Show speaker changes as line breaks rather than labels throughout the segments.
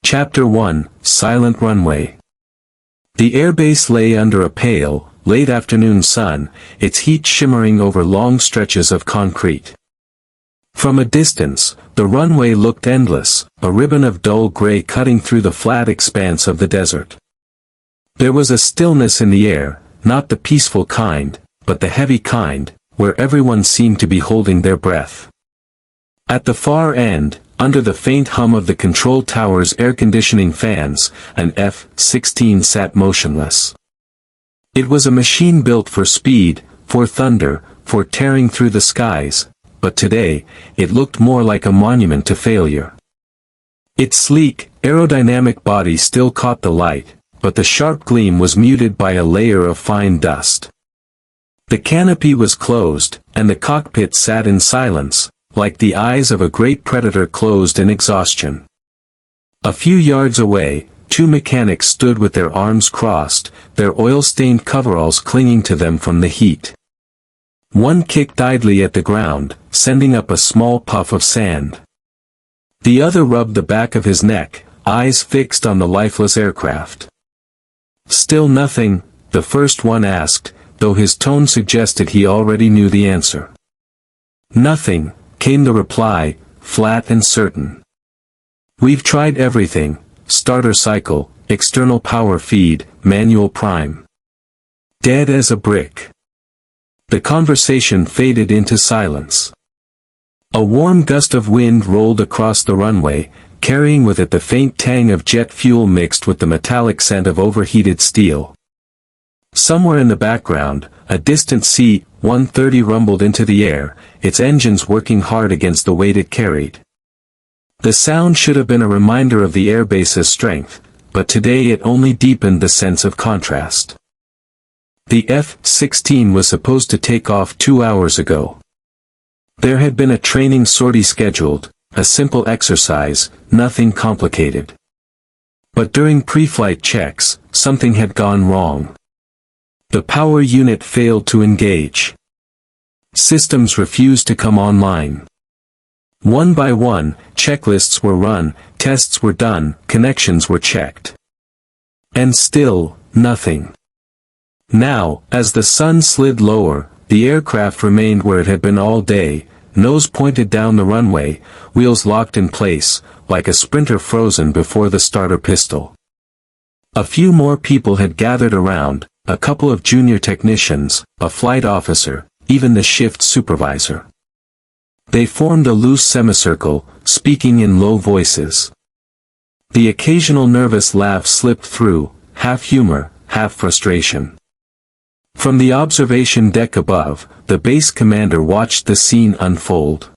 Chapter 1, Silent Runway. The airbase lay under a pale, late afternoon sun, its heat shimmering over long stretches of concrete. From a distance, the runway looked endless, a ribbon of dull gray cutting through the flat expanse of the desert. There was a stillness in the air, not the peaceful kind, but the heavy kind, where everyone seemed to be holding their breath. At the far end, under the faint hum of the control tower's air conditioning fans, an F-16 sat motionless. It was a machine built for speed, for thunder, for tearing through the skies, but today, it looked more like a monument to failure. Its sleek, aerodynamic body still caught the light, but the sharp gleam was muted by a layer of fine dust. The canopy was closed, and the cockpit sat in silence, like the eyes of a great predator closed in exhaustion. A few yards away, two mechanics stood with their arms crossed, their oil-stained coveralls clinging to them from the heat. One kicked idly at the ground, sending up a small puff of sand. The other rubbed the back of his neck, eyes fixed on the lifeless aircraft. "Still nothing?" the first one asked, though his tone suggested he already knew the answer. "Nothing," came the reply, flat and certain. "We've tried everything, starter cycle, external power feed, manual prime. Dead as a brick." The conversation faded into silence. A warm gust of wind rolled across the runway, carrying with it the faint tang of jet fuel mixed with the metallic scent of overheated steel. Somewhere in the background, a distant C-130 rumbled into the air, its engines working hard against the weight it carried. The sound should have been a reminder of the airbase's strength, but today it only deepened the sense of contrast. The F-16 was supposed to take off 2 hours ago. There had been a training sortie scheduled, a simple exercise, nothing complicated. But during pre-flight checks, something had gone wrong. The power unit failed to engage. Systems refused to come online. One by one, checklists were run, tests were done, connections were checked. And still, nothing. Now, as the sun slid lower, the aircraft remained where it had been all day, nose pointed down the runway, wheels locked in place, like a sprinter frozen before the starter pistol. A few more people had gathered around, a couple of junior technicians, a flight officer, even the shift supervisor. They formed a loose semicircle, speaking in low voices. The occasional nervous laugh slipped through, half humor, half frustration. From the observation deck above, the base commander watched the scene unfold.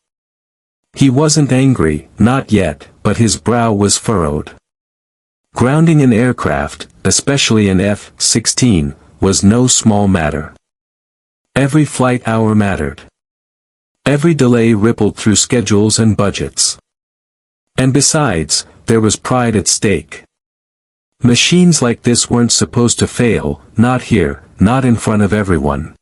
He wasn't angry, not yet, but his brow was furrowed. Grounding an aircraft, especially an F-16, was no small matter. Every flight hour mattered. Every delay rippled through schedules and budgets. And besides, there was pride at stake. Machines like this weren't supposed to fail, not here, not in front of everyone.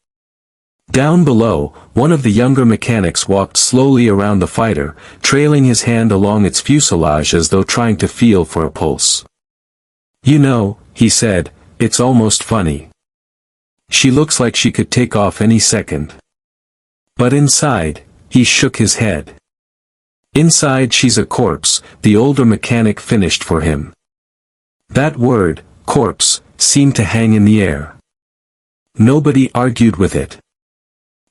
Down below, one of the younger mechanics walked slowly around the fighter, trailing his hand along its fuselage as though trying to feel for a pulse. "You know," he said, "it's almost funny. She looks like she could take off any second. But inside," he shook his head. "Inside she's a corpse," the older mechanic finished for him. That word, corpse, seemed to hang in the air. Nobody argued with it.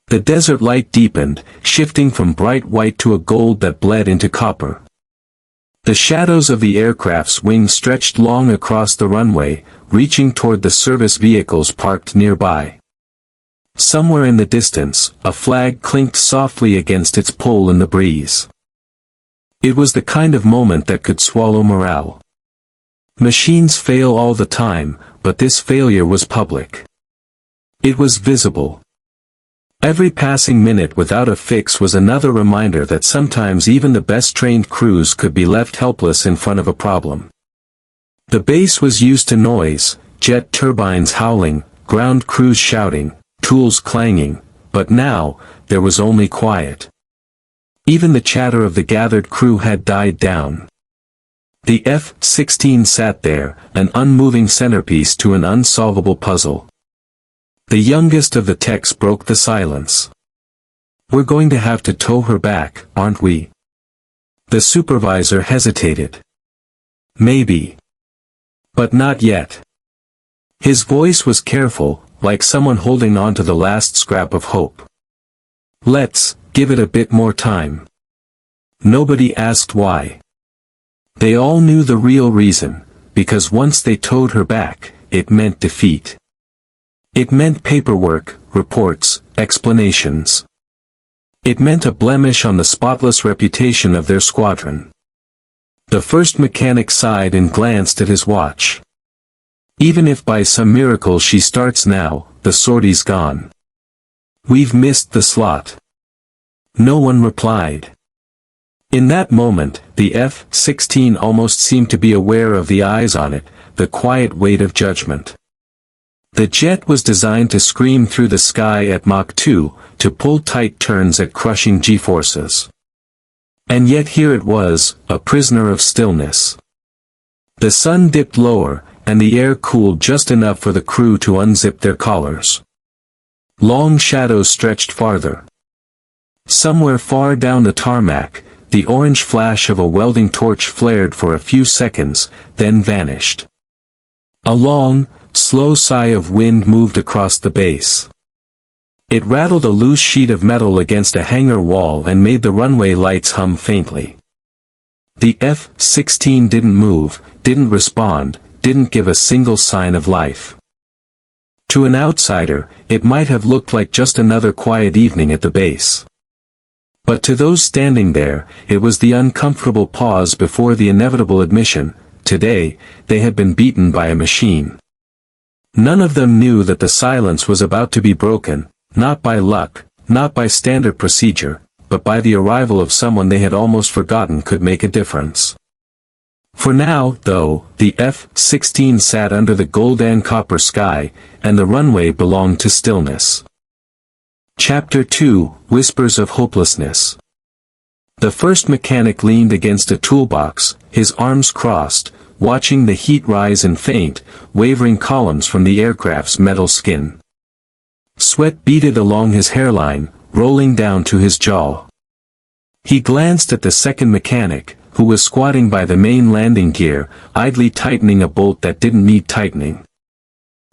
The desert light deepened, shifting from bright white to a gold that bled into copper. The shadows of the aircraft's wings stretched long across the runway, reaching toward the service vehicles parked nearby. Somewhere in the distance, a flag clinked softly against its pole in the breeze. It was the kind of moment that could swallow morale. Machines fail all the time, but this failure was public. It was visible. Every passing minute without a fix was another reminder that sometimes even the best-trained crews could be left helpless in front of a problem. The base was used to noise, jet turbines howling, ground crews shouting, tools clanging, but now, there was only quiet. Even the chatter of the gathered crew had died down. The F-16 sat there, an unmoving centerpiece to an unsolvable puzzle. The youngest of the techs broke the silence. "We're going to have to tow her back, aren't we?" The supervisor hesitated. "Maybe. But not yet." His voice was careful, like someone holding on to the last scrap of hope. "Let's give it a bit more time." Nobody asked why. They all knew the real reason, because once they towed her back, it meant defeat. It meant paperwork, reports, explanations. It meant a blemish on the spotless reputation of their squadron. The first mechanic sighed and glanced at his watch. "Even if by some miracle she starts now, the sortie's gone. We've missed the slot." No one replied. In that moment, the F-16 almost seemed to be aware of the eyes on it, the quiet weight of judgment. The jet was designed to scream through the sky at Mach 2, to pull tight turns at crushing G-forces. And yet here it was, a prisoner of stillness. The sun dipped lower, and the air cooled just enough for the crew to unzip their collars. Long shadows stretched farther. Somewhere far down the tarmac, the orange flash of a welding torch flared for a few seconds, then vanished. A long, slow sigh of wind moved across the base. It rattled a loose sheet of metal against a hangar wall and made the runway lights hum faintly. The F-16 didn't move, didn't respond, didn't give a single sign of life. To an outsider, it might have looked like just another quiet evening at the base. But to those standing there, it was the uncomfortable pause before the inevitable admission: today, they had been beaten by a machine. None of them knew that the silence was about to be broken, not by luck, not by standard procedure, but by the arrival of someone they had almost forgotten could make a difference. For now, though, the F-16 sat under the golden copper sky, and the runway belonged to stillness. Chapter 2, Whispers of Hopelessness. The first mechanic leaned against a toolbox, his arms crossed, watching the heat rise in faint, wavering columns from the aircraft's metal skin. Sweat beaded along his hairline, rolling down to his jaw. He glanced at the second mechanic, who was squatting by the main landing gear, idly tightening a bolt that didn't need tightening.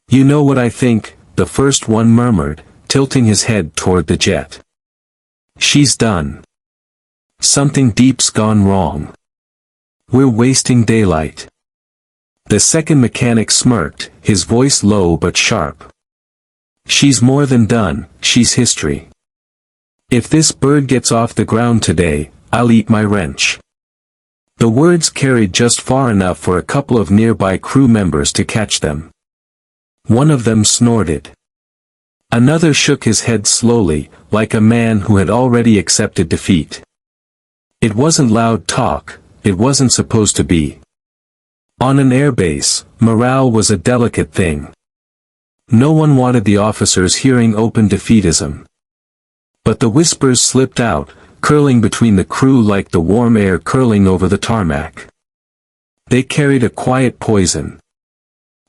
"You know what I think," the first one murmured, tilting his head toward the jet. "She's done. Something deep's gone wrong. We're wasting daylight." The second mechanic smirked, his voice low but sharp. "She's more than done, she's history. If this bird gets off the ground today, I'll eat my wrench." The words carried just far enough for a couple of nearby crew members to catch them. One of them snorted. Another shook his head slowly, like a man who had already accepted defeat. It wasn't loud talk, it wasn't supposed to be. On an airbase, morale was a delicate thing. No one wanted the officers hearing open defeatism. But the whispers slipped out, curling between the crew like the warm air curling over the tarmac. They carried a quiet poison.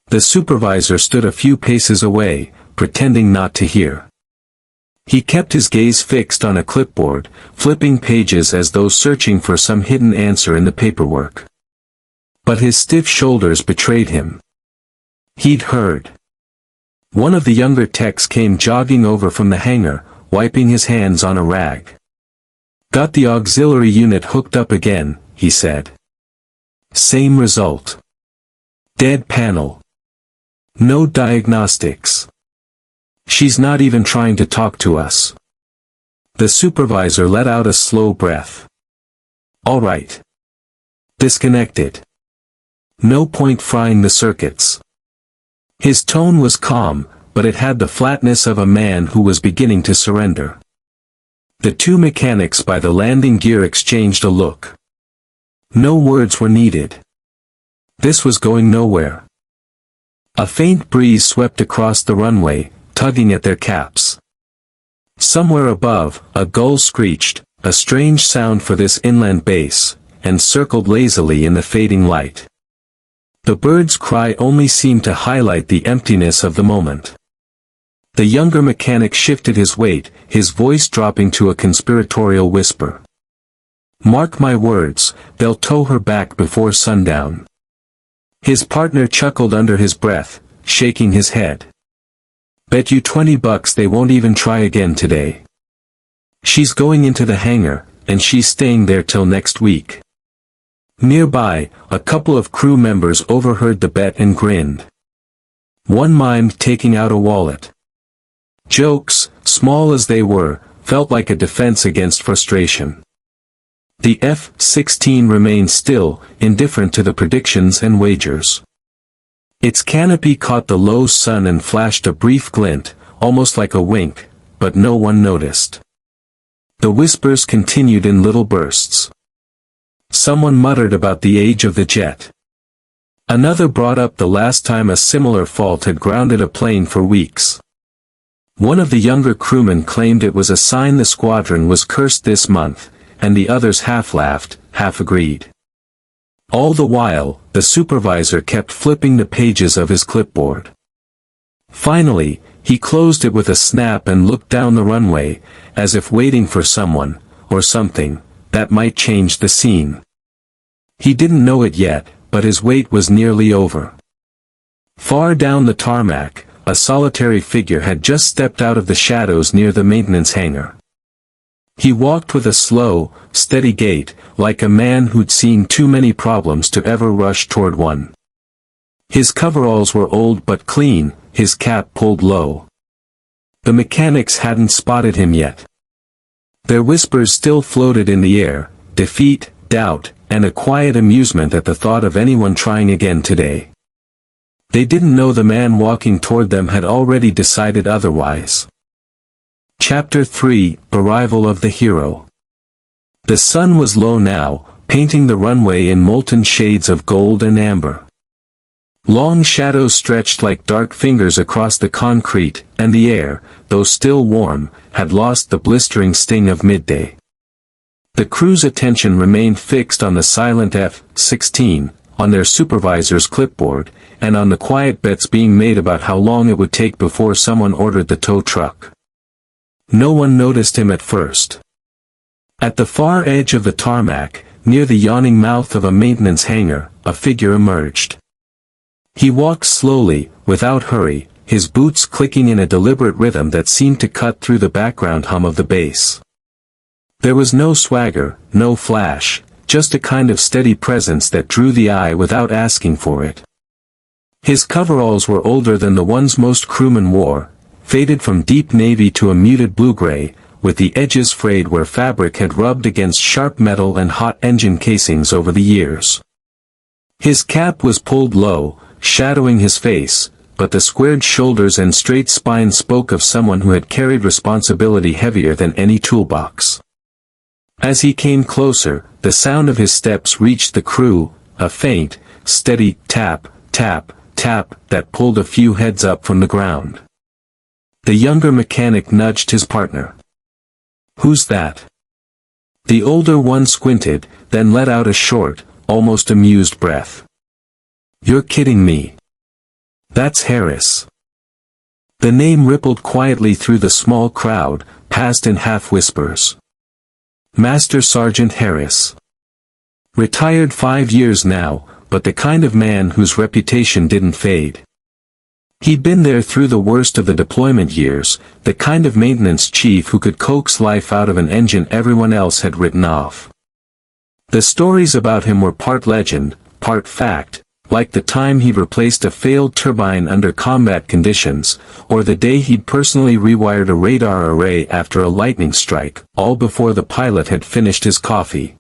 The supervisor stood a few paces away, pretending not to hear. He kept his gaze fixed on a clipboard, flipping pages as though searching for some hidden answer in the paperwork. But his stiff shoulders betrayed him. He'd heard. One of the younger techs came jogging over from the hangar, wiping his hands on a rag. "Got the auxiliary unit hooked up again," he said. Same result. Dead panel. No diagnostics. She's not even trying to talk to us. The supervisor let out a slow breath. "All right. Disconnected. No point frying the circuits." His tone was calm, but it had the flatness of a man who was beginning to surrender. The two mechanics by the landing gear exchanged a look. No words were needed. This was going nowhere. A faint breeze swept across the runway, tugging at their caps. Somewhere above, a gull screeched, a strange sound for this inland base, and circled lazily in the fading light. The bird's cry only seemed to highlight the emptiness of the moment. The younger mechanic shifted his weight, his voice dropping to a conspiratorial whisper. "Mark my words, they'll tow her back before sundown." His partner chuckled under his breath, shaking his head. "Bet you $20 they won't even try again today. She's going into the hangar, and she's staying there till next week." Nearby, a couple of crew members overheard the bet and grinned. One mimed taking out a wallet. Jokes, small as they were, felt like a defense against frustration. The F-16 remained still, indifferent to the predictions and wagers. Its canopy caught the low sun and flashed a brief glint, almost like a wink, but no one noticed. The whispers continued in little bursts. Someone muttered about the age of the jet. Another brought up the last time a similar fault had grounded a plane for weeks. One of the younger crewmen claimed it was a sign the squadron was cursed this month, and the others half laughed, half agreed. All the while, the supervisor kept flipping the pages of his clipboard. Finally, he closed it with a snap and looked down the runway, as if waiting for someone, or something, that might change the scene. He didn't know it yet, but his wait was nearly over. Far down the tarmac, a solitary figure had just stepped out of the shadows near the maintenance hangar. He walked with a slow, steady gait, like a man who'd seen too many problems to ever rush toward one. His coveralls were old but clean, his cap pulled low. The mechanics hadn't spotted him yet. Their whispers still floated in the air, defeat, doubt, and a quiet amusement at the thought of anyone trying again today. They didn't know the man walking toward them had already decided otherwise. Chapter 3, Arrival of the Hero. The sun was low now, painting the runway in molten shades of gold and amber. Long shadows stretched like dark fingers across the concrete, and the air, though still warm, had lost the blistering sting of midday. The crew's attention remained fixed on the silent F-16, on their supervisor's clipboard, and on the quiet bets being made about how long it would take before someone ordered the tow truck. No one noticed him at first. At the far edge of the tarmac, near the yawning mouth of a maintenance hangar, a figure emerged. He walked slowly, without hurry, his boots clicking in a deliberate rhythm that seemed to cut through the background hum of the bass. There was no swagger, no flash, just a kind of steady presence that drew the eye without asking for it. His coveralls were older than the ones most crewmen wore, faded from deep navy to a muted blue-gray, with the edges frayed where fabric had rubbed against sharp metal and hot engine casings over the years. His cap was pulled low, shadowing his face, but the squared shoulders and straight spine spoke of someone who had carried responsibility heavier than any toolbox. As he came closer, the sound of his steps reached the crew, a faint, steady tap, tap, tap that pulled a few heads up from the ground. The younger mechanic nudged his partner. "Who's that?" The older one squinted, then let out a short, almost amused breath. "You're kidding me. That's Harris." The name rippled quietly through the small crowd, passed in half whispers. Master Sergeant Harris. Retired 5 years now, but the kind of man whose reputation didn't fade. He'd been there through the worst of the deployment years, the kind of maintenance chief who could coax life out of an engine everyone else had written off. The stories about him were part legend, part fact, like the time he replaced a failed turbine under combat conditions, or the day he'd personally rewired a radar array after a lightning strike, all before the pilot had finished his coffee.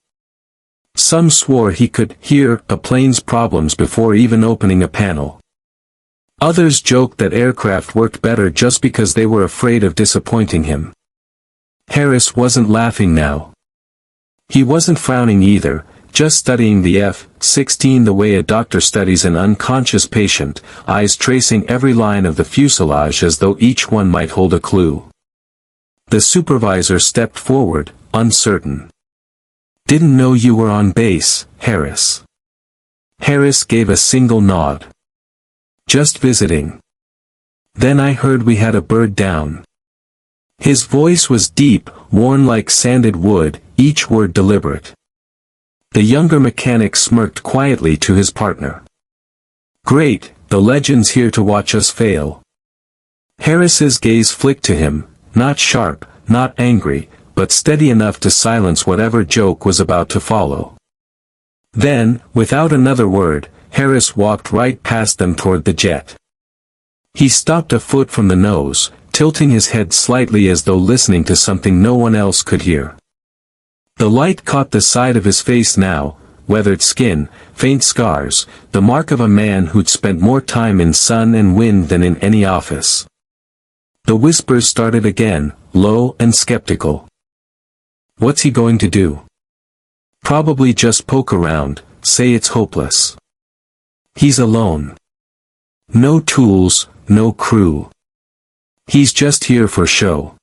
Some swore he could hear a plane's problems before even opening a panel. Others joked that aircraft worked better just because they were afraid of disappointing him. Harris wasn't laughing now. He wasn't frowning either, just studying the F-16 the way a doctor studies an unconscious patient, eyes tracing every line of the fuselage as though each one might hold a clue. The supervisor stepped forward, uncertain. Didn't know you were on base, Harris. Harris gave a single nod. Just visiting. Then I heard we had a bird down. His voice was deep, worn like sanded wood, each word deliberate. The younger mechanic smirked quietly to his partner. Great, the legend's here to watch us fail. Harris's gaze flicked to him, not sharp, not angry, but steady enough to silence whatever joke was about to follow. Then, without another word, Harris walked right past them toward the jet. He stopped a foot from the nose, tilting his head slightly as though listening to something no one else could hear. The light caught the side of his face now, weathered skin, faint scars, the mark of a man who'd spent more time in sun and wind than in any office. The whispers started again, low and skeptical. What's he going to do? Probably just poke around, say it's hopeless. He's alone. No tools, no crew. He's just here for show.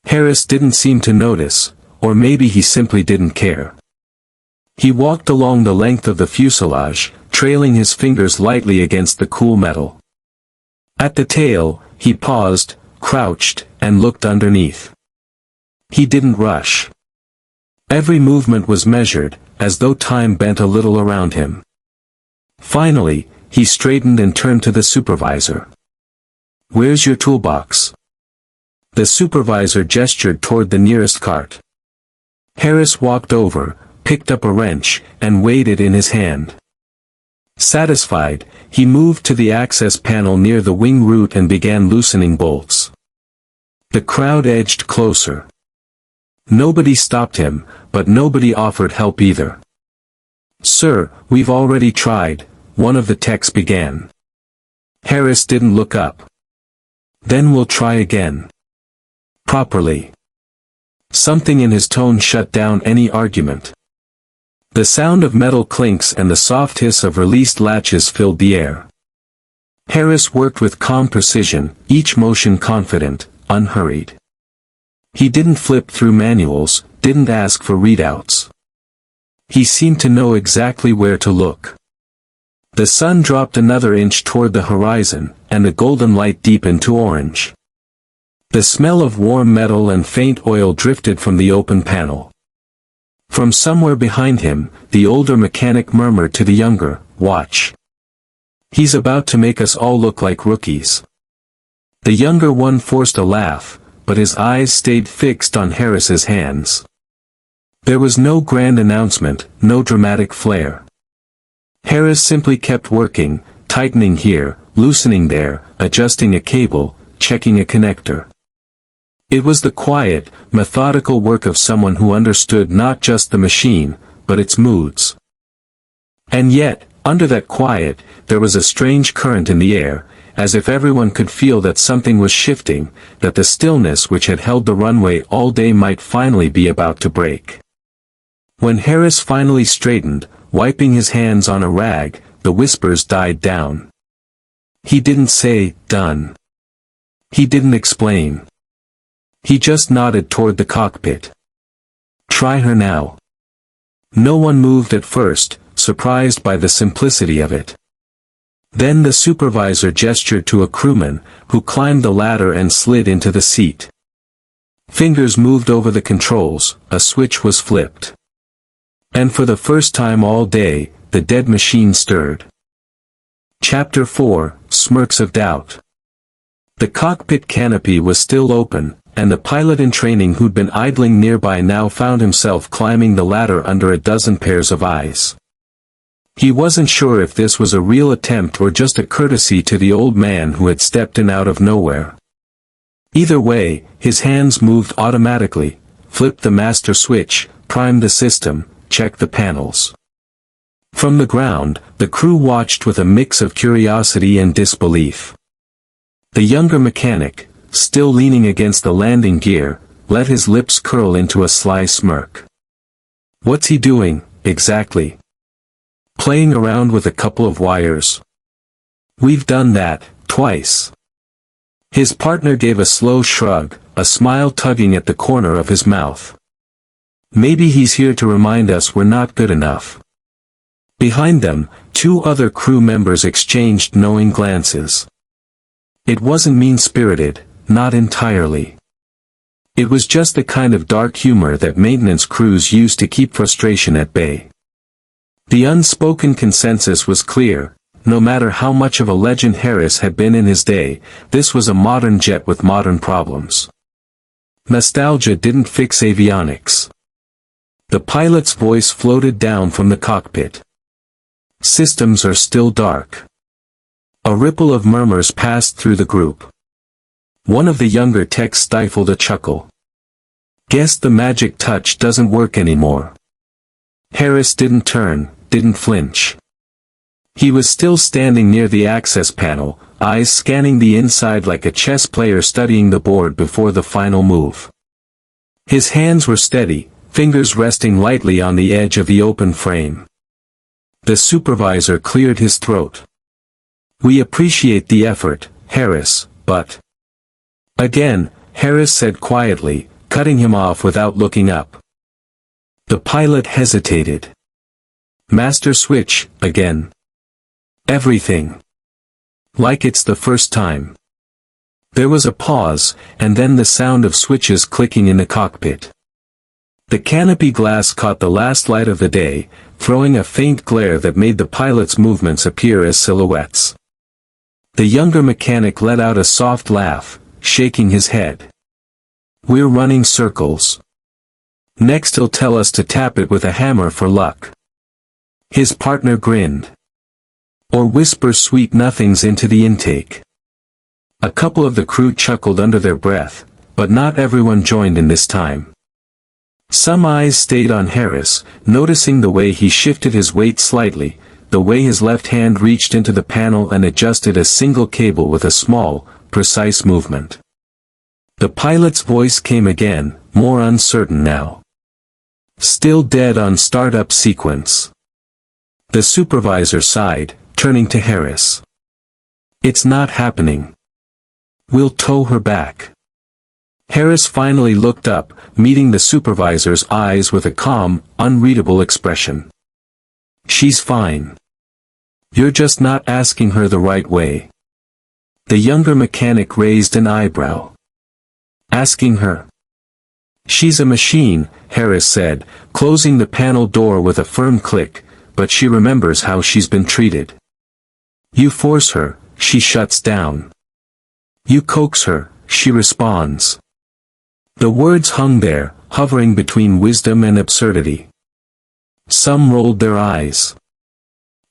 Harris didn't seem to notice, or maybe he simply didn't care. He walked along the length of the fuselage, trailing his fingers lightly against the cool metal. At the tail, he paused, crouched, and looked underneath. He didn't rush. Every movement was measured, as though time bent a little around him. Finally, he straightened and turned to the supervisor. Where's your toolbox? The supervisor gestured toward the nearest cart. Harris walked over, picked up a wrench, and weighed it in his hand. Satisfied, he moved to the access panel near the wing root and began loosening bolts. The crowd edged closer. Nobody stopped him, but nobody offered help either. Sir, we've already tried, one of the techs began. Harris didn't look up. Then we'll try again. Properly. Something in his tone shut down any argument. The sound of metal clinks and the soft hiss of released latches filled the air. Harris worked with calm precision, each motion confident, unhurried. He didn't flip through manuals, didn't ask for readouts. He seemed to know exactly where to look. The sun dropped another inch toward the horizon, and the golden light deepened to orange. The smell of warm metal and faint oil drifted from the open panel. From somewhere behind him, the older mechanic murmured to the younger, "Watch. He's about to make us all look like rookies." The younger one forced a laugh, but his eyes stayed fixed on Harris's hands. There was no grand announcement, no dramatic flair. Harris simply kept working, tightening here, loosening there, adjusting a cable, checking a connector. It was the quiet, methodical work of someone who understood not just the machine, but its moods. And yet, under that quiet, there was a strange current in the air, as if everyone could feel that something was shifting, that the stillness which had held the runway all day might finally be about to break. When Harris finally straightened, wiping his hands on a rag, the whispers died down. He didn't say, "Done." He didn't explain. He just nodded toward the cockpit. "Try her now." No one moved at first, surprised by the simplicity of it. Then the supervisor gestured to a crewman, who climbed the ladder and slid into the seat. Fingers moved over the controls, a switch was flipped. And for the first time all day, the dead machine stirred. Chapter 4, Smirks of Doubt. The cockpit canopy was still open, and the pilot in training who'd been idling nearby now found himself climbing the ladder under a dozen pairs of eyes. He wasn't sure if this was a real attempt or just a courtesy to the old man who had stepped in out of nowhere. Either way, his hands moved automatically, flipped the master switch, primed the system, checked the panels. From the ground, the crew watched with a mix of curiosity and disbelief. The younger mechanic, still leaning against the landing gear, let his lips curl into a sly smirk. What's he doing, exactly? Playing around with a couple of wires? We've done that, twice. His partner gave a slow shrug, a smile tugging at the corner of his mouth. Maybe he's here to remind us we're not good enough. Behind them, two other crew members exchanged knowing glances. It wasn't mean-spirited, not entirely. It was just the kind of dark humor that maintenance crews use to keep frustration at bay. The unspoken consensus was clear: no matter how much of a legend Harris had been in his day, this was a modern jet with modern problems. Nostalgia didn't fix avionics. The pilot's voice floated down from the cockpit. Systems are still dark. A ripple of murmurs passed through the group. One of the younger techs stifled a chuckle. Guess the magic touch doesn't work anymore. Harris didn't turn, didn't flinch. He was still standing near the access panel, eyes scanning the inside like a chess player studying the board before the final move. His hands were steady, fingers resting lightly on the edge of the open frame. The supervisor cleared his throat. "We appreciate the effort, Harris, but..." Again, Harris said quietly, cutting him off without looking up. The pilot hesitated. "Master switch, again." "Everything. Like it's the first time." There was a pause, and then the sound of switches clicking in the cockpit. The canopy glass caught the last light of the day, throwing a faint glare that made the pilot's movements appear as silhouettes. The younger mechanic let out a soft laugh, shaking his head. "We're running circles. Next he'll tell us to tap it with a hammer for luck." His partner grinned. "Or whisper sweet nothings into the intake." A couple of the crew chuckled under their breath, but not everyone joined in this time. Some eyes stayed on Harris, noticing the way he shifted his weight slightly, the way his left hand reached into the panel and adjusted a single cable with a small, precise movement. The pilot's voice came again, more uncertain now. "Still dead on startup sequence." The supervisor sighed, turning to Harris. "It's not happening. We'll tow her back." Harris finally looked up, meeting the supervisor's eyes with a calm, unreadable expression. "She's fine. You're just not asking her the right way." The younger mechanic raised an eyebrow. "Asking her?" "She's a machine," Harris said, closing the panel door with a firm click, "but she remembers how she's been treated. You force her, she shuts down. You coax her, she responds." The words hung there, hovering between wisdom and absurdity. Some rolled their eyes.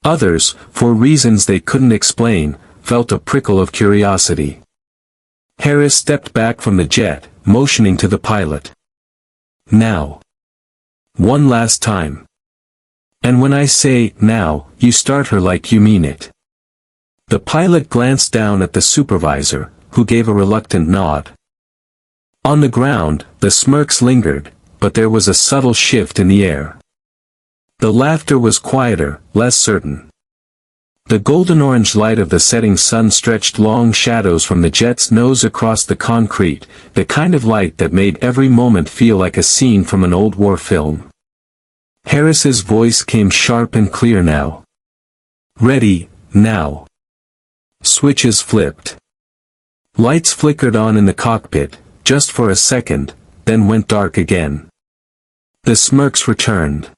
Others, for reasons they couldn't explain, felt a prickle of curiosity. Harris stepped back from the jet, motioning to the pilot. "Now. One last time. And when I say, now, you start her like you mean it." The pilot glanced down at the supervisor, who gave a reluctant nod. On the ground, the smirks lingered, but there was a subtle shift in the air. The laughter was quieter, less certain. The golden-orange light of the setting sun stretched long shadows from the jet's nose across the concrete, the kind of light that made every moment feel like a scene from an old war film. Harris's voice came sharp and clear now. "Ready, now." Switches flipped. Lights flickered on in the cockpit, just for a second, then went dark again. The smirks returned.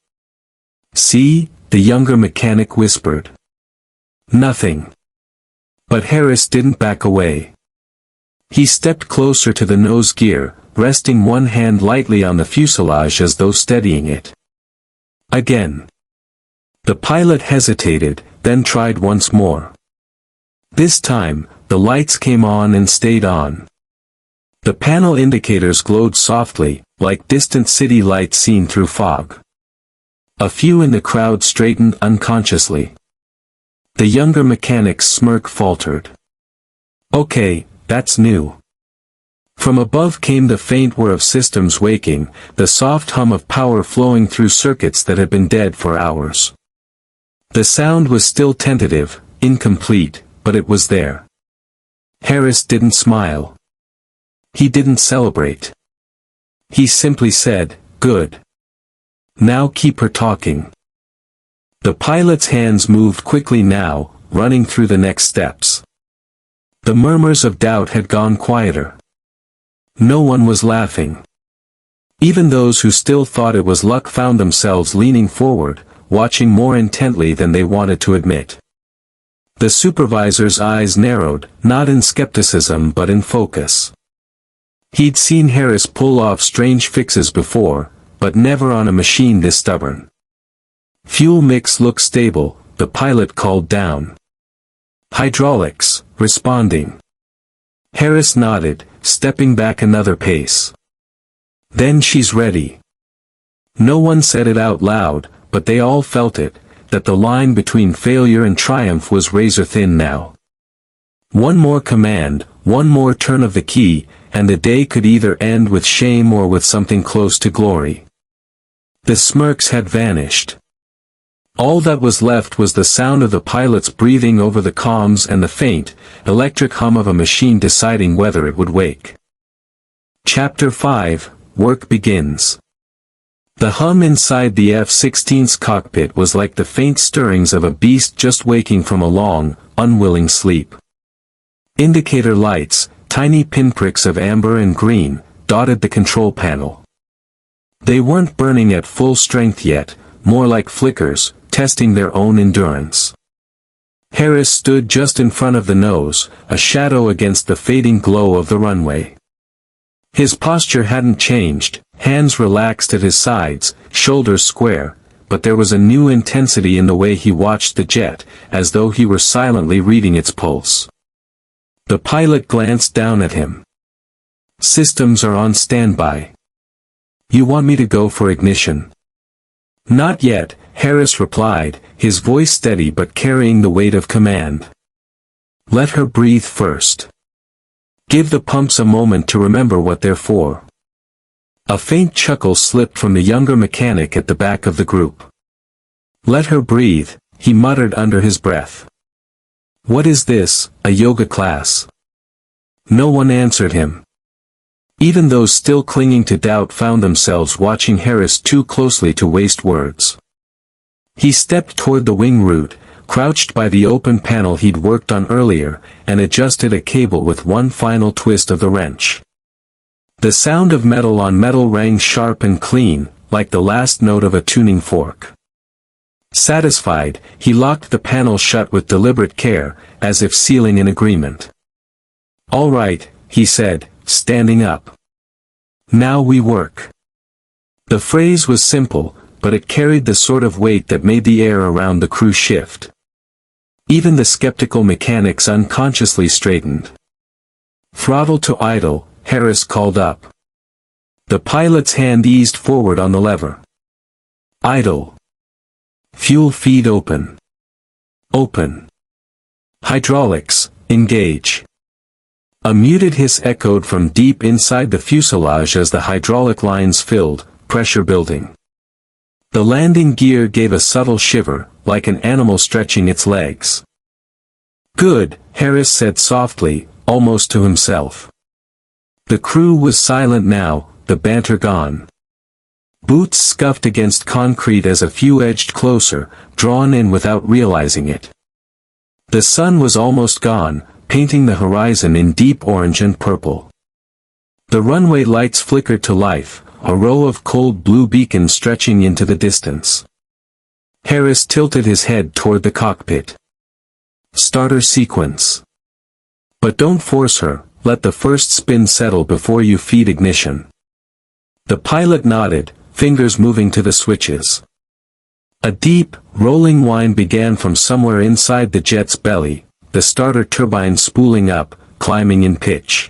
"See?" the younger mechanic whispered. "Nothing." But Harris didn't back away. He stepped closer to the nose gear, resting one hand lightly on the fuselage as though steadying it. Again. The pilot hesitated, then tried once more. This time, the lights came on and stayed on. The panel indicators glowed softly, like distant city lights seen through fog. A few in the crowd straightened unconsciously. The younger mechanic's smirk faltered. "Okay, that's new." From above came the faint whir of systems waking, the soft hum of power flowing through circuits that had been dead for hours. The sound was still tentative, incomplete, but it was there. Harris didn't smile. He didn't celebrate. He simply said, "Good." Now keep her talking. The pilot's hands moved quickly now, running through the next steps. The murmurs of doubt had gone quieter. No one was laughing. Even those who still thought it was luck found themselves leaning forward, watching more intently than they wanted to admit. The supervisor's eyes narrowed, not in skepticism but in focus. He'd seen Harris pull off strange fixes before, but never on a machine this stubborn. Fuel mix looked stable, the pilot called down. Hydraulics, responding. Harris nodded, stepping back another pace. Then she's ready. No one said it out loud, but they all felt it, that the line between failure and triumph was razor thin now. One more command, one more turn of the key, and the day could either end with shame or with something close to glory. The smirks had vanished. All that was left was the sound of the pilot's breathing over the comms and the faint, electric hum of a machine deciding whether it would wake. Chapter 5, Work Begins. The hum inside the F-16's cockpit was like the faint stirrings of a beast just waking from a long, unwilling sleep. Indicator lights, tiny pinpricks of amber and green, dotted the control panel. They weren't burning at full strength yet, more like flickers, testing their own endurance. Harris stood just in front of the nose, a shadow against the fading glow of the runway. His posture hadn't changed, hands relaxed at his sides, shoulders square, but there was a new intensity in the way he watched the jet, as though he were silently reading its pulse. The pilot glanced down at him. "Systems are on standby. You want me to go for ignition?" "Not yet," Harris replied, his voice steady but carrying the weight of command. "Let her breathe first. Give the pumps a moment to remember what they're for." A faint chuckle slipped from the younger mechanic at the back of the group. "Let her breathe," he muttered under his breath. "What is this, a yoga class?" No one answered him. Even those still clinging to doubt found themselves watching Harris too closely to waste words. He stepped toward the wing root, crouched by the open panel he'd worked on earlier, and adjusted a cable with one final twist of the wrench. The sound of metal on metal rang sharp and clean, like the last note of a tuning fork. Satisfied, he locked the panel shut with deliberate care, as if sealing an agreement. "All right," he said, standing up. "Now we work." The phrase was simple, but it carried the sort of weight that made the air around the crew shift. Even the skeptical mechanics unconsciously straightened. "Throttle to idle," Harris called up. The pilot's hand eased forward on the lever. "Idle. Fuel feed open. Open. Hydraulics, engage." A muted hiss echoed from deep inside the fuselage as the hydraulic lines filled, pressure building. The landing gear gave a subtle shiver, like an animal stretching its legs. "Good," Harris said softly, almost to himself. The crew was silent now, the banter gone. Boots scuffed against concrete as a few edged closer, drawn in without realizing it. The sun was almost gone, painting the horizon in deep orange and purple. The runway lights flickered to life, a row of cold blue beacons stretching into the distance. Harris tilted his head toward the cockpit. "Starter sequence. But don't force her, let the first spin settle before you feed ignition." The pilot nodded, fingers moving to the switches. A deep, rolling whine began from somewhere inside the jet's belly, the starter turbine spooling up, climbing in pitch.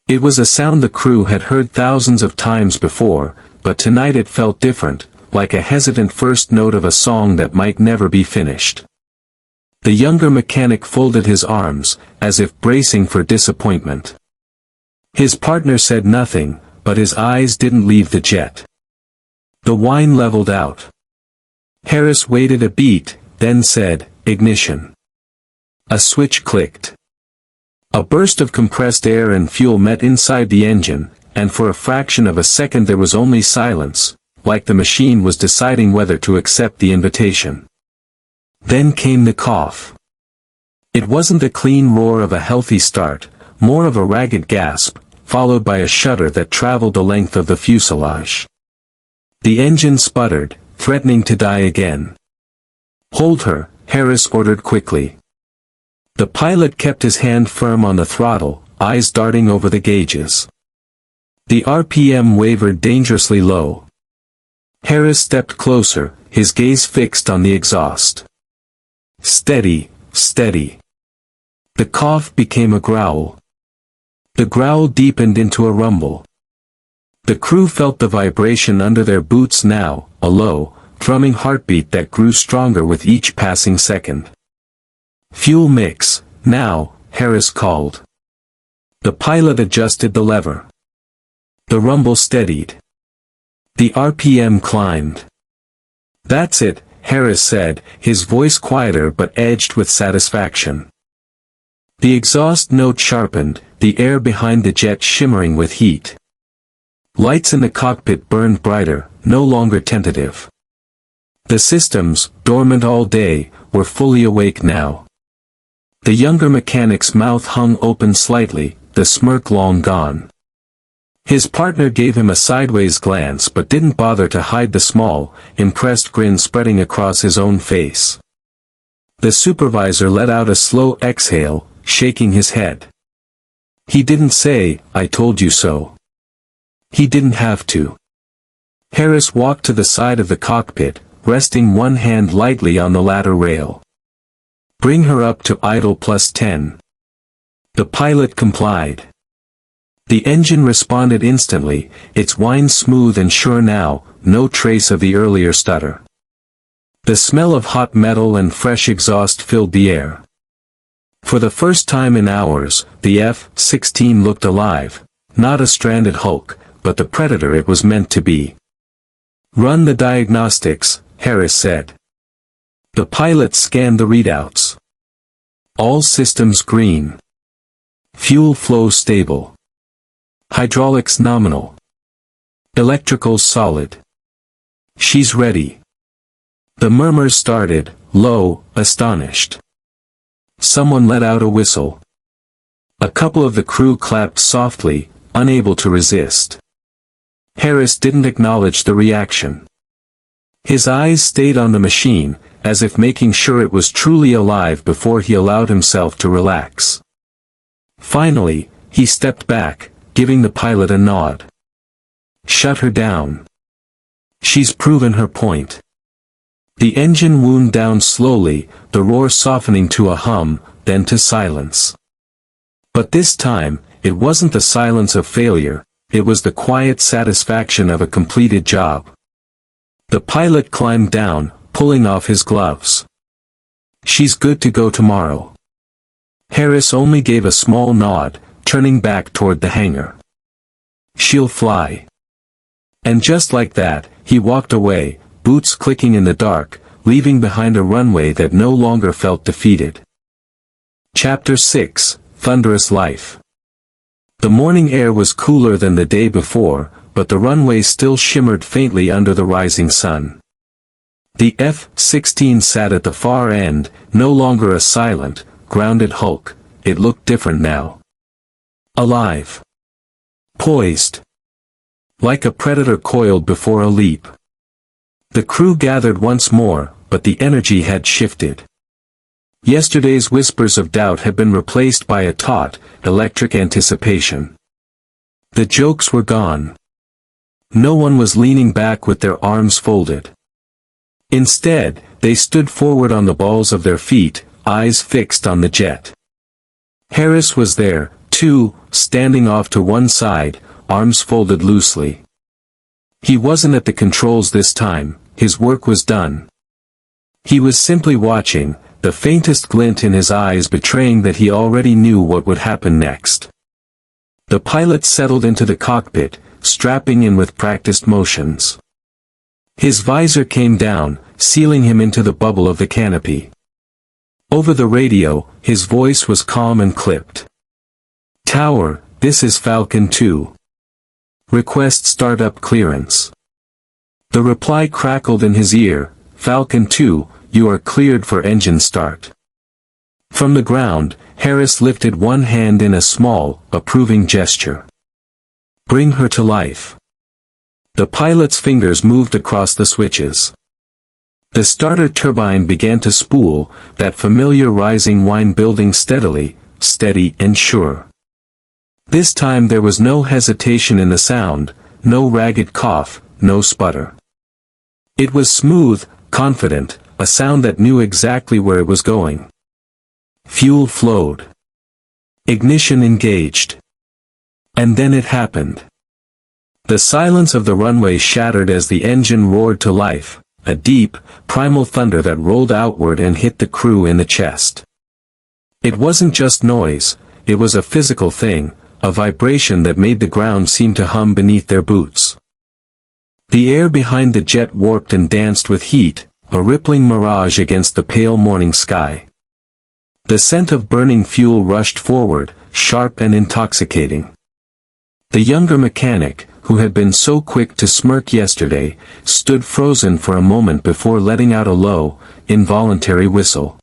It was a sound the crew had heard thousands of times before, but tonight it felt different, like a hesitant first note of a song that might never be finished. The younger mechanic folded his arms, as if bracing for disappointment. His partner said nothing, but his eyes didn't leave the jet. The whine leveled out. Harris waited a beat, then said, "Ignition." A switch clicked. A burst of compressed air and fuel met inside the engine, and for a fraction of a second there was only silence, like the machine was deciding whether to accept the invitation. Then came the cough. It wasn't the clean roar of a healthy start, more of a ragged gasp, followed by a shudder that traveled the length of the fuselage. The engine sputtered, threatening to die again. "Hold her," Harris ordered quickly. The pilot kept his hand firm on the throttle, eyes darting over the gauges. The RPM wavered dangerously low. Harris stepped closer, his gaze fixed on the exhaust. Steady, steady. The cough became a growl. The growl deepened into a rumble. The crew felt the vibration under their boots now, a low, thrumming heartbeat that grew stronger with each passing second. "Fuel mix, now," Harris called. The pilot adjusted the lever. The rumble steadied. The RPM climbed. "That's it," Harris said, his voice quieter but edged with satisfaction. The exhaust note sharpened, the air behind the jet shimmering with heat. Lights in the cockpit burned brighter, no longer tentative. The systems, dormant all day, were fully awake now. The younger mechanic's mouth hung open slightly, the smirk long gone. His partner gave him a sideways glance but didn't bother to hide the small, impressed grin spreading across his own face. The supervisor let out a slow exhale, shaking his head. He didn't say, "I told you so." He didn't have to. Harris walked to the side of the cockpit, resting one hand lightly on the ladder rail. "Bring her up to idle +10. The pilot complied. The engine responded instantly, its whine smooth and sure now, no trace of the earlier stutter. The smell of hot metal and fresh exhaust filled the air. For the first time in hours, the F-16 looked alive, not a stranded hulk, but the predator it was meant to be. "Run the diagnostics," Harris said. The pilot scanned the readouts. All systems green. Fuel flow stable. Hydraulics nominal. Electricals solid. "She's ready." The murmurs started, low, astonished. Someone let out a whistle. A couple of the crew clapped softly, unable to resist. Harris didn't acknowledge the reaction. His eyes stayed on the machine, as if making sure it was truly alive before he allowed himself to relax. Finally, he stepped back, giving the pilot a nod. "Shut her down. She's proven her point." The engine wound down slowly, the roar softening to a hum, then to silence. But this time, it wasn't the silence of failure, it was the quiet satisfaction of a completed job. The pilot climbed down, pulling off his gloves. "She's good to go tomorrow." Harris only gave a small nod, turning back toward the hangar. "She'll fly." And just like that, he walked away, boots clicking in the dark, leaving behind a runway that no longer felt defeated. Chapter 6, Thunderous Life. The morning air was cooler than the day before, but the runway still shimmered faintly under the rising sun. The F-16 sat at the far end, no longer a silent, grounded hulk, it looked different now. Alive. Poised. Like a predator coiled before a leap. The crew gathered once more, but the energy had shifted. Yesterday's whispers of doubt had been replaced by a taut, electric anticipation. The jokes were gone. No one was leaning back with their arms folded. Instead, they stood forward on the balls of their feet, eyes fixed on the jet. Harris was there, too, standing off to one side, arms folded loosely. He wasn't at the controls this time, his work was done. He was simply watching, the faintest glint in his eyes betraying that he already knew what would happen next. The pilot settled into the cockpit, strapping in with practiced motions. His visor came down, sealing him into the bubble of the canopy. Over the radio, his voice was calm and clipped. "Tower, this is Falcon 2. Request startup clearance." The reply crackled in his ear, "Falcon 2, you are cleared for engine start." From the ground, Harris lifted one hand in a small, approving gesture. "Bring her to life." The pilot's fingers moved across the switches. The starter turbine began to spool, that familiar rising whine building steadily, steady and sure. This time there was no hesitation in the sound, no ragged cough, no sputter. It was smooth, confident, a sound that knew exactly where it was going. Fuel flowed. Ignition engaged. And then it happened. The silence of the runway shattered as the engine roared to life, a deep, primal thunder that rolled outward and hit the crew in the chest. It wasn't just noise, it was a physical thing, a vibration that made the ground seem to hum beneath their boots. The air behind the jet warped and danced with heat, a rippling mirage against the pale morning sky. The scent of burning fuel rushed forward, sharp and intoxicating. The younger mechanic, who had been so quick to smirk yesterday, stood frozen for a moment before letting out a low, involuntary whistle.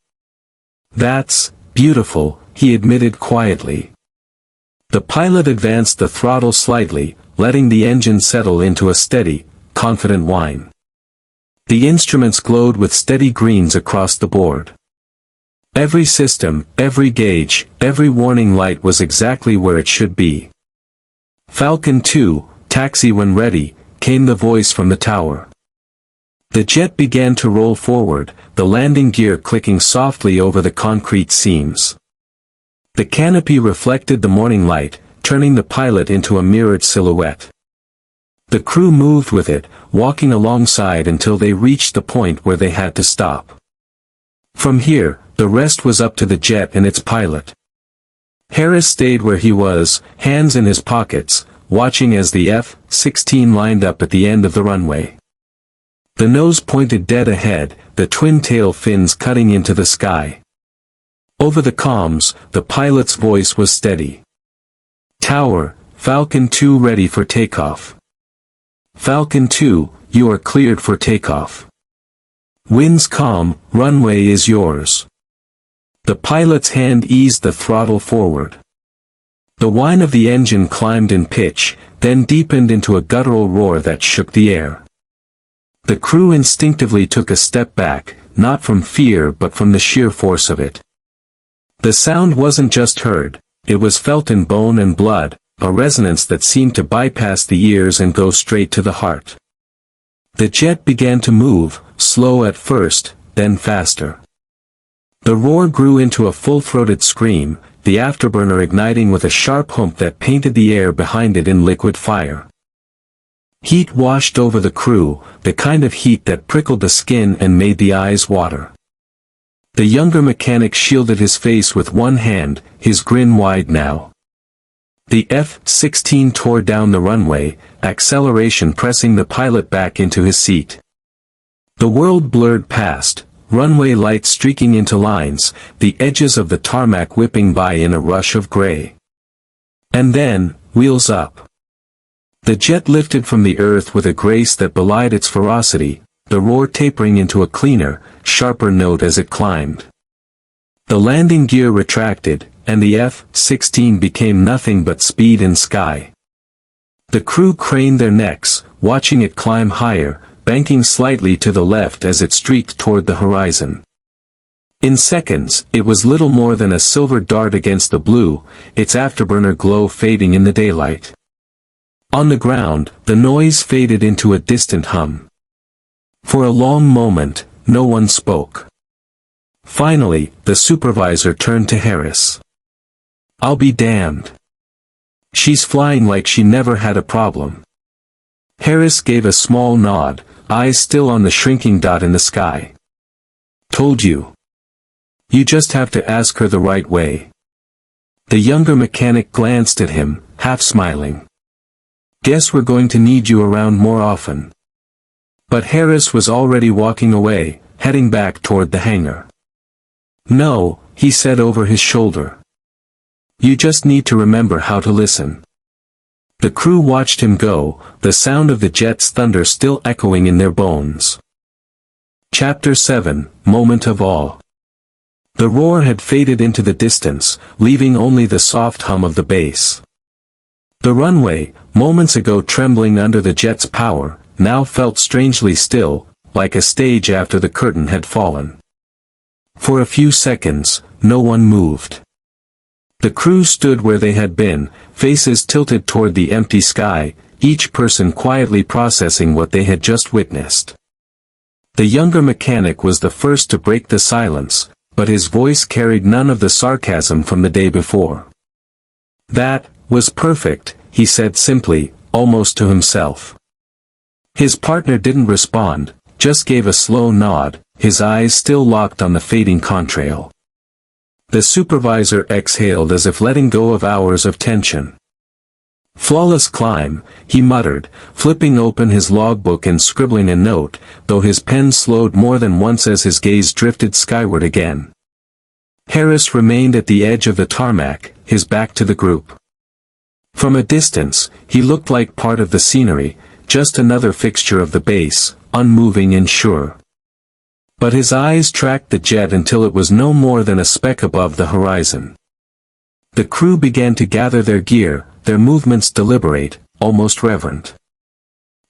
"That's beautiful," he admitted quietly. The pilot advanced the throttle slightly, letting the engine settle into a steady, confident whine. The instruments glowed with steady greens across the board. Every system, every gauge, every warning light was exactly where it should be. "Falcon 2, taxi when ready," came the voice from the tower. The jet began to roll forward, the landing gear clicking softly over the concrete seams. The canopy reflected the morning light, turning the pilot into a mirrored silhouette. The crew moved with it, walking alongside until they reached the point where they had to stop. From here, the rest was up to the jet and its pilot. Harris stayed where he was, hands in his pockets, watching as the F-16 lined up at the end of the runway. The nose pointed dead ahead, the twin-tail fins cutting into the sky. Over the comms, the pilot's voice was steady. "Tower, Falcon 2 ready for takeoff. Falcon 2, you are cleared for takeoff. Winds calm, runway is yours." The pilot's hand eased the throttle forward. The whine of the engine climbed in pitch, then deepened into a guttural roar that shook the air. The crew instinctively took a step back, not from fear but from the sheer force of it. The sound wasn't just heard, it was felt in bone and blood, a resonance that seemed to bypass the ears and go straight to the heart. The jet began to move, slow at first, then faster. The roar grew into a full-throated scream, the afterburner igniting with a sharp hump that painted the air behind it in liquid fire. Heat washed over the crew, the kind of heat that prickled the skin and made the eyes water. The younger mechanic shielded his face with one hand, his grin wide now. The F-16 tore down the runway, acceleration pressing the pilot back into his seat. The world blurred past, runway lights streaking into lines, the edges of the tarmac whipping by in a rush of gray. And then, wheels up. The jet lifted from the earth with a grace that belied its ferocity, the roar tapering into a cleaner, sharper note as it climbed. The landing gear retracted, and the F-16 became nothing but speed and sky. The crew craned their necks, watching it climb higher, banking slightly to the left as it streaked toward the horizon. In seconds, it was little more than a silver dart against the blue, its afterburner glow fading in the daylight. On the ground, the noise faded into a distant hum. For a long moment, no one spoke. Finally, the supervisor turned to Harris. "I'll be damned. She's flying like she never had a problem." Harris gave a small nod, eyes still on the shrinking dot in the sky. "Told you. You just have to ask her the right way." The younger mechanic glanced at him, half smiling. "Guess we're going to need you around more often." But Harris was already walking away, heading back toward the hangar. "No," he said over his shoulder. "You just need to remember how to listen." The crew watched him go, the sound of the jet's thunder still echoing in their bones. Chapter 7, Moment of Awe. The roar had faded into the distance, leaving only the soft hum of the bass. The runway, moments ago trembling under the jet's power, now felt strangely still, like a stage after the curtain had fallen. For a few seconds, no one moved. The crew stood where they had been, faces tilted toward the empty sky, each person quietly processing what they had just witnessed. The younger mechanic was the first to break the silence, but his voice carried none of the sarcasm from the day before. "That was perfect," he said simply, almost to himself. His partner didn't respond, just gave a slow nod, his eyes still locked on the fading contrail. The supervisor exhaled as if letting go of hours of tension. "Flawless climb," he muttered, flipping open his logbook and scribbling a note, though his pen slowed more than once as his gaze drifted skyward again. Harris remained at the edge of the tarmac, his back to the group. From a distance, he looked like part of the scenery, just another fixture of the base, unmoving and sure. But his eyes tracked the jet until it was no more than a speck above the horizon. The crew began to gather their gear, their movements deliberate, almost reverent.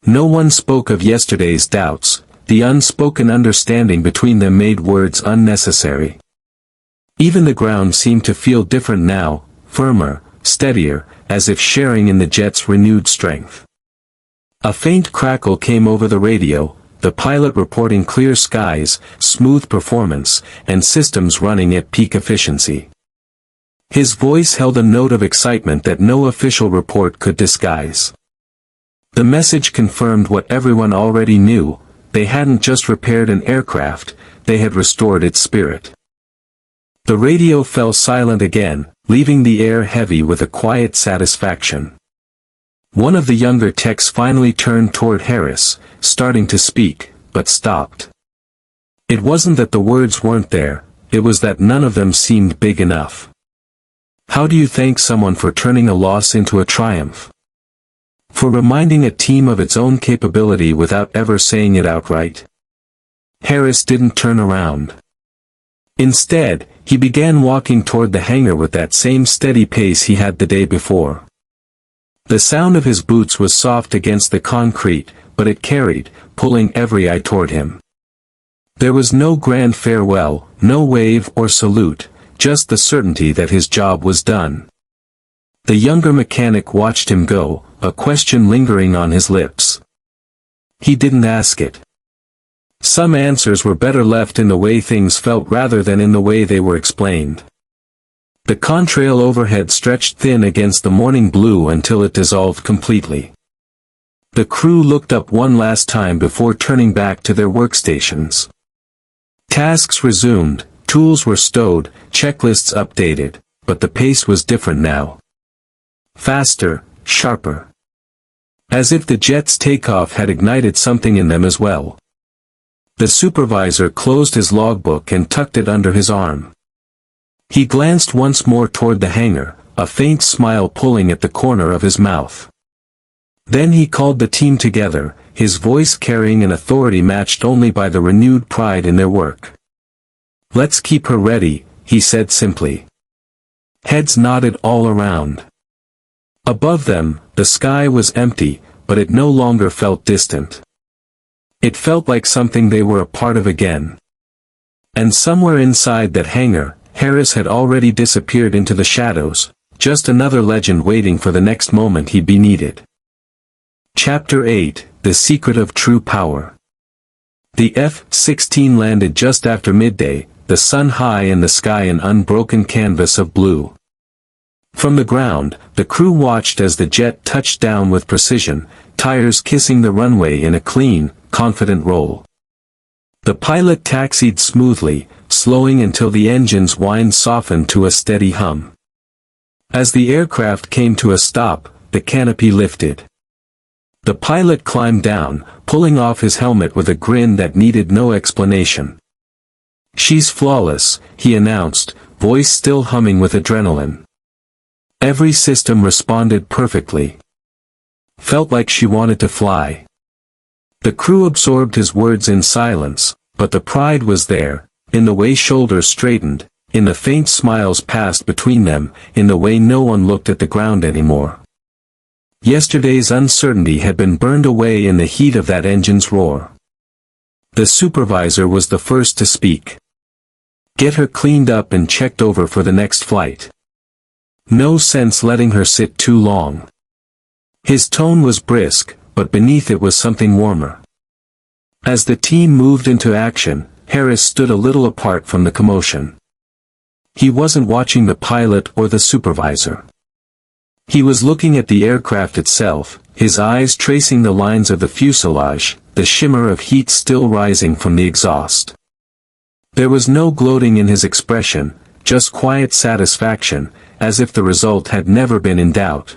No one spoke of yesterday's doubts, the unspoken understanding between them made words unnecessary. Even the ground seemed to feel different now, firmer, steadier, as if sharing in the jet's renewed strength. A faint crackle came over the radio, the pilot reporting clear skies, smooth performance, and systems running at peak efficiency. His voice held a note of excitement that no official report could disguise. The message confirmed what everyone already knew: they hadn't just repaired an aircraft, they had restored its spirit. The radio fell silent again, leaving the air heavy with a quiet satisfaction. One of the younger techs finally turned toward Harris, starting to speak, but stopped. It wasn't that the words weren't there, it was that none of them seemed big enough. "How do you thank someone for turning a loss into a triumph? For reminding a team of its own capability without ever saying it outright?" Harris didn't turn around. Instead, he began walking toward the hangar with that same steady pace he had the day before. The sound of his boots was soft against the concrete, but it carried, pulling every eye toward him. There was no grand farewell, no wave or salute, just the certainty that his job was done. The younger mechanic watched him go, a question lingering on his lips. He didn't ask it. Some answers were better left in the way things felt rather than in the way they were explained. The contrail overhead stretched thin against the morning blue until it dissolved completely. The crew looked up one last time before turning back to their workstations. Tasks resumed, tools were stowed, checklists updated, but the pace was different now. Faster, sharper. As if the jet's takeoff had ignited something in them as well. The supervisor closed his logbook and tucked it under his arm. He glanced once more toward the hangar, a faint smile pulling at the corner of his mouth. Then he called the team together, his voice carrying an authority matched only by the renewed pride in their work. "Let's keep her ready," he said simply. Heads nodded all around. Above them, the sky was empty, but it no longer felt distant. It felt like something they were a part of again. And somewhere inside that hangar, Harris had already disappeared into the shadows, just another legend waiting for the next moment he'd be needed. Chapter 8, The Secret of True Power. The F-16 landed just after midday, the sun high in the sky an unbroken canvas of blue. From the ground, the crew watched as the jet touched down with precision, tires kissing the runway in a clean, confident roll. The pilot taxied smoothly, slowing until the engine's whine softened to a steady hum. As the aircraft came to a stop, the canopy lifted. The pilot climbed down, pulling off his helmet with a grin that needed no explanation. "She's flawless," he announced, voice still humming with adrenaline. Every system responded perfectly. Felt like she wanted to fly. The crew absorbed his words in silence, but the pride was there, in the way shoulders straightened, in the faint smiles passed between them, in the way no one looked at the ground anymore. Yesterday's uncertainty had been burned away in the heat of that engine's roar. The supervisor was the first to speak. Get her cleaned up and checked over for the next flight. No sense letting her sit too long. His tone was brisk, but beneath it was something warmer. As the team moved into action, Harris stood a little apart from the commotion. He wasn't watching the pilot or the supervisor. He was looking at the aircraft itself, his eyes tracing the lines of the fuselage, the shimmer of heat still rising from the exhaust. There was no gloating in his expression, just quiet satisfaction, as if the result had never been in doubt.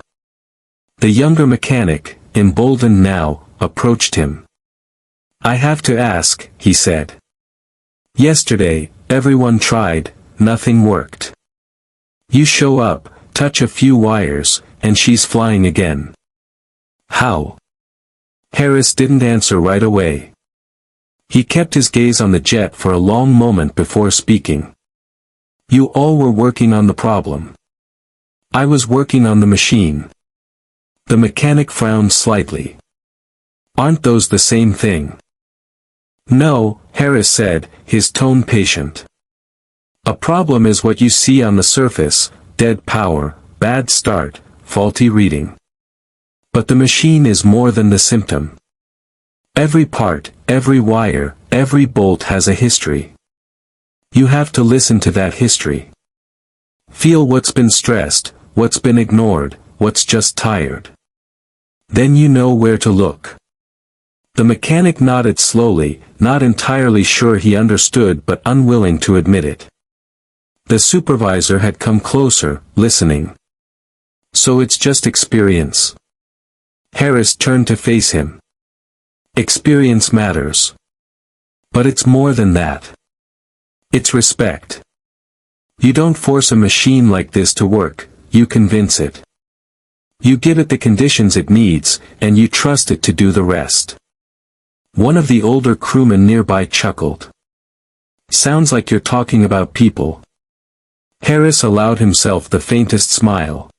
The younger mechanic, emboldened now, approached him. I have to ask, he said. Yesterday, everyone tried, nothing worked. You show up, touch a few wires, and she's flying again. How? Harris didn't answer right away. He kept his gaze on the jet for a long moment before speaking. You all were working on the problem. I was working on the machine. The mechanic frowned slightly. Aren't those the same thing? No, Harris said, his tone patient. A problem is what you see on the surface, dead power, bad start, faulty reading. But the machine is more than the symptom. Every part, every wire, every bolt has a history. You have to listen to that history. Feel what's been stressed, what's been ignored, what's just tired. Then you know where to look. The mechanic nodded slowly, not entirely sure he understood but unwilling to admit it. The supervisor had come closer, listening. So it's just experience. Harris turned to face him. Experience matters. But it's more than that. It's respect. You don't force a machine like this to work, you convince it. You give it the conditions it needs, and you trust it to do the rest. One of the older crewmen nearby chuckled. Sounds like you're talking about people. Harris allowed himself the faintest smile.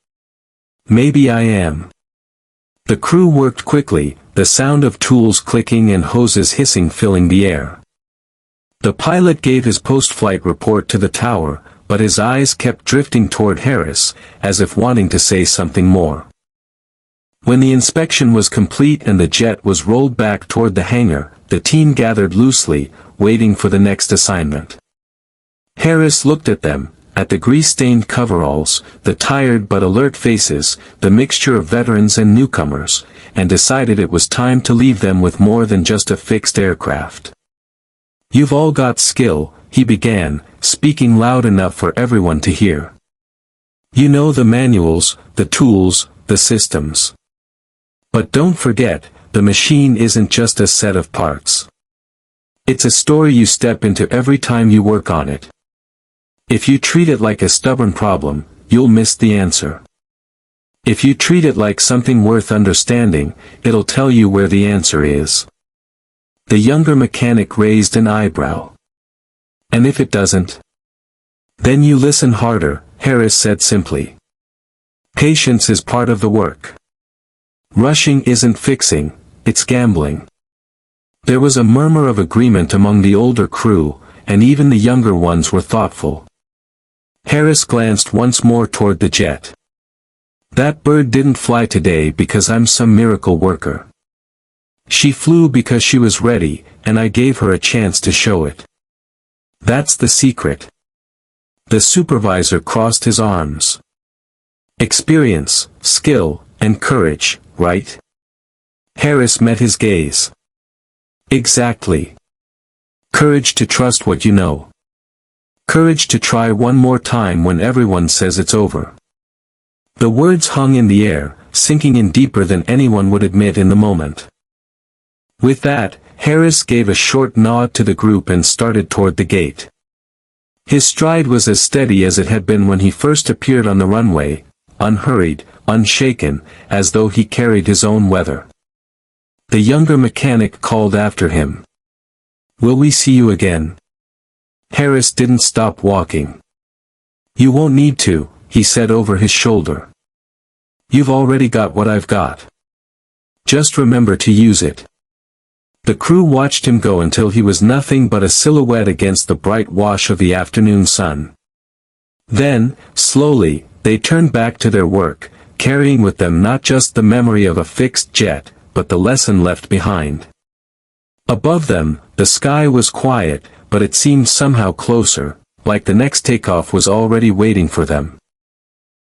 Maybe I am. The crew worked quickly, the sound of tools clicking and hoses hissing filling the air. The pilot gave his post-flight report to the tower, but his eyes kept drifting toward Harris, as if wanting to say something more. When the inspection was complete and the jet was rolled back toward the hangar, the team gathered loosely, waiting for the next assignment. Harris looked at them, at the grease-stained coveralls, the tired but alert faces, the mixture of veterans and newcomers, and decided it was time to leave them with more than just a fixed aircraft. You've all got skill, he began, speaking loud enough for everyone to hear. You know the manuals, the tools, the systems. But don't forget, the machine isn't just a set of parts. It's a story you step into every time you work on it. If you treat it like a stubborn problem, you'll miss the answer. If you treat it like something worth understanding, it'll tell you where the answer is. The younger mechanic raised an eyebrow. And if it doesn't? Then you listen harder, Harris said simply. Patience is part of the work. Rushing isn't fixing, it's gambling. There was a murmur of agreement among the older crew, and even the younger ones were thoughtful. Harris glanced once more toward the jet. That bird didn't fly today because I'm some miracle worker. She flew because she was ready, and I gave her a chance to show it. That's the secret. The supervisor crossed his arms. Experience, skill, and courage, right? Harris met his gaze. Exactly. Courage to trust what you know. Courage to try one more time when everyone says it's over. The words hung in the air, sinking in deeper than anyone would admit in the moment. With that, Harris gave a short nod to the group and started toward the gate. His stride was as steady as it had been when he first appeared on the runway, unhurried, unshaken, as though he carried his own weather. The younger mechanic called after him. "Will we see you again?" Harris didn't stop walking. "You won't need to," he said over his shoulder. "You've already got what I've got. Just remember to use it." The crew watched him go until he was nothing but a silhouette against the bright wash of the afternoon sun. Then, slowly, they turned back to their work, carrying with them not just the memory of a fixed jet, but the lesson left behind. Above them, the sky was quiet, but it seemed somehow closer, like the next takeoff was already waiting for them.